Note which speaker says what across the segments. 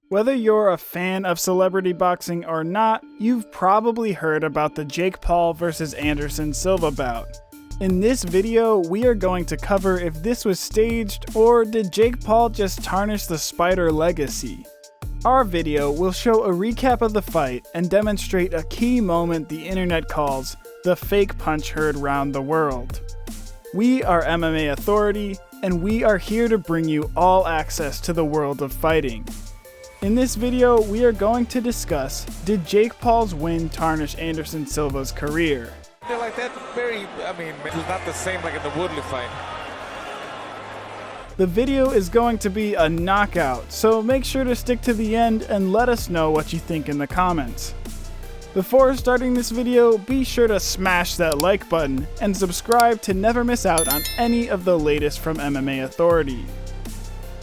Speaker 1: Whether you're a fan of celebrity boxing or not, you've probably heard about the Jake Paul vs. Anderson Silva bout. In this video, we are going to cover if this was staged or did Jake Paul just tarnish the Spider legacy. Our video will show a recap of the fight and demonstrate a key moment the internet calls the fake punch heard round the world. We are MMA Authority, and we are here to bring you all access to the world of fighting. In this video, we are going to discuss, did Jake Paul's win tarnish Anderson Silva's career?
Speaker 2: They're like that it was not the same like in the Woodley fight.
Speaker 1: The video is going to be a knockout, so make sure to stick to the end and let us know what you think in the comments. Before starting this video, be sure to smash that like button and subscribe to never miss out on any of the latest from MMA Authority.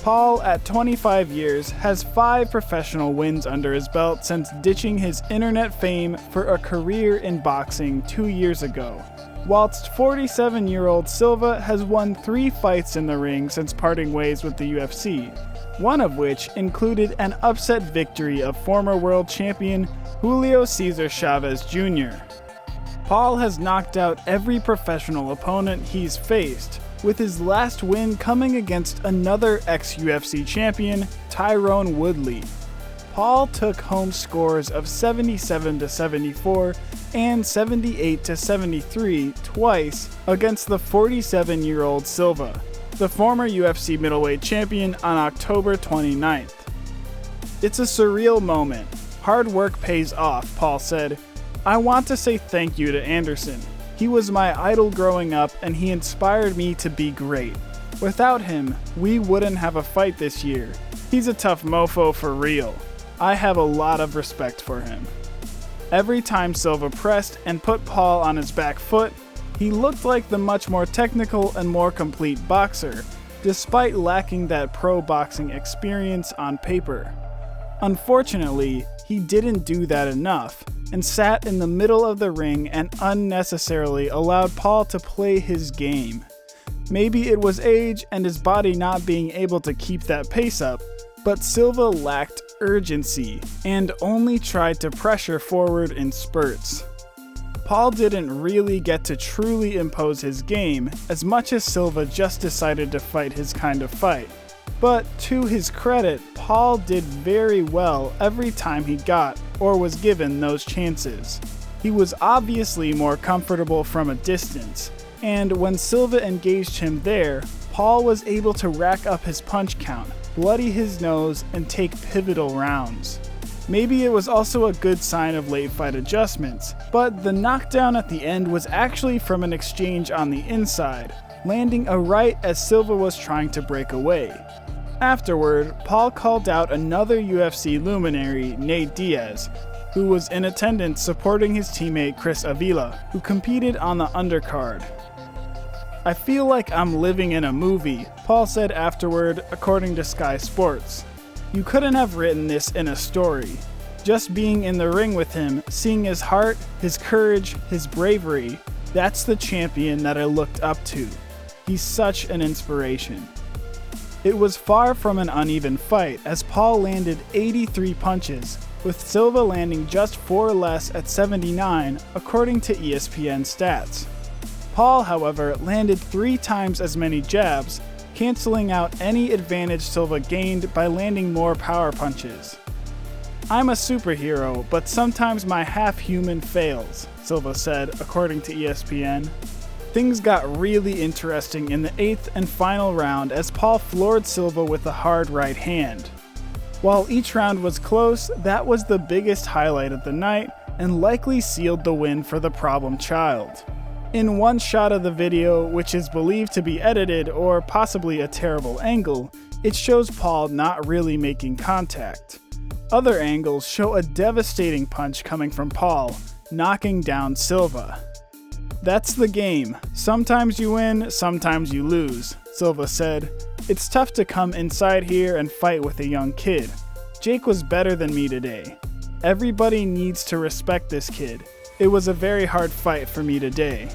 Speaker 1: Paul, at 25 years, has 5 professional wins under his belt since ditching his internet fame for a career in boxing 2 years ago, whilst 47-year-old Silva has won 3 fights in the ring since parting ways with the UFC, one of which included an upset victory of former world champion Julio Cesar Chavez Jr. Paul has knocked out every professional opponent he's faced, with his last win coming against another ex-UFC champion, Tyrone Woodley. Paul took home scores of 77-74 and 78-73 twice against the 47-year-old Silva, the former UFC middleweight champion, on October 29th. "It's a surreal moment. Hard work pays off," Paul said. "I want to say thank you to Anderson. He was my idol growing up and he inspired me to be great. Without him, we wouldn't have a fight this year. He's a tough mofo for real. I have a lot of respect for him." Every time Silva pressed and put Paul on his back foot, he looked like the much more technical and more complete boxer, despite lacking that pro boxing experience on paper. Unfortunately, he didn't do that enough, and sat in the middle of the ring and unnecessarily allowed Paul to play his game. Maybe it was age and his body not being able to keep that pace up, but Silva lacked urgency and only tried to pressure forward in spurts. Paul didn't really get to truly impose his game as much as Silva just decided to fight his kind of fight. But to his credit, Paul did very well every time he got or was given those chances. He was obviously more comfortable from a distance, and when Silva engaged him there, Paul was able to rack up his punch count, bloody his nose, and take pivotal rounds. Maybe it was also a good sign of late fight adjustments, but the knockdown at the end was actually from an exchange on the inside, landing a right as Silva was trying to break away. Afterward, Paul called out another UFC luminary, Nate Diaz, who was in attendance supporting his teammate Chris Avila, who competed on the undercard. "I feel like I'm living in a movie," Paul said afterward, according to Sky Sports. "You couldn't have written this in a story. Just being in the ring with him, seeing his heart, his courage, his bravery, that's the champion that I looked up to. He's such an inspiration." It was far from an uneven fight as Paul landed 83 punches, with Silva landing just 4 less at 79 according to ESPN stats. Paul, however, landed 3 times as many jabs, canceling out any advantage Silva gained by landing more power punches. "I'm a superhero, but sometimes my half-human fails," Silva said, according to ESPN. Things got really interesting in the 8th and final round as Paul floored Silva with a hard right hand. While each round was close, that was the biggest highlight of the night and likely sealed the win for the problem child. In one shot of the video, which is believed to be edited or possibly a terrible angle, it shows Paul not really making contact. Other angles show a devastating punch coming from Paul, knocking down Silva. "That's the game. Sometimes you win, sometimes you lose," Silva said. "It's tough to come inside here and fight with a young kid. Jake was better than me today. Everybody needs to respect this kid. It was a very hard fight for me today."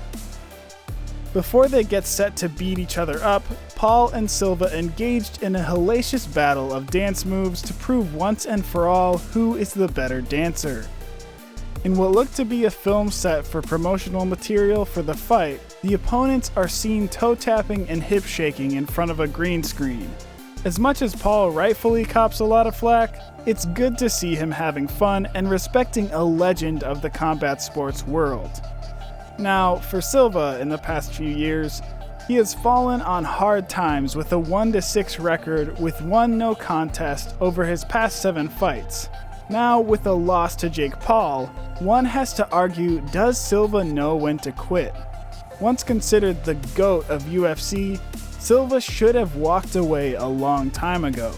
Speaker 1: Before they get set to beat each other up, Paul and Silva engaged in a hellacious battle of dance moves to prove once and for all who is the better dancer. In what looked to be a film set for promotional material for the fight, the opponents are seen toe-tapping and hip-shaking in front of a green screen. As much as Paul rightfully cops a lot of flack, it's good to see him having fun and respecting a legend of the combat sports world. Now, for Silva in the past few years, he has fallen on hard times with a 1-6 record with 1 no contest over his past 7 fights. Now, with a loss to Jake Paul, one has to argue, does Silva know when to quit? Once considered the GOAT of UFC, Silva should have walked away a long time ago.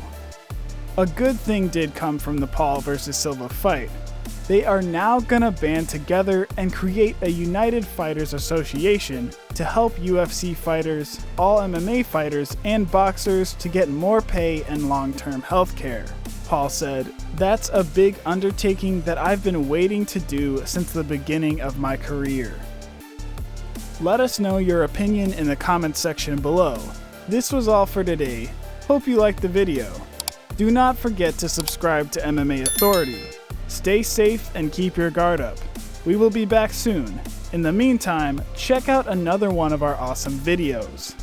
Speaker 1: A good thing did come from the Paul vs. Silva fight. They are now gonna band together and create a United Fighters Association to help UFC fighters, all MMA fighters, and boxers to get more pay and long-term health care. Paul said, "That's a big undertaking that I've been waiting to do since the beginning of my career." Let us know your opinion in the comments section below. This was all for today. Hope you liked the video. Do not forget to subscribe to MMA Authority. Stay safe and keep your guard up. We will be back soon. In the meantime, check out another one of our awesome videos.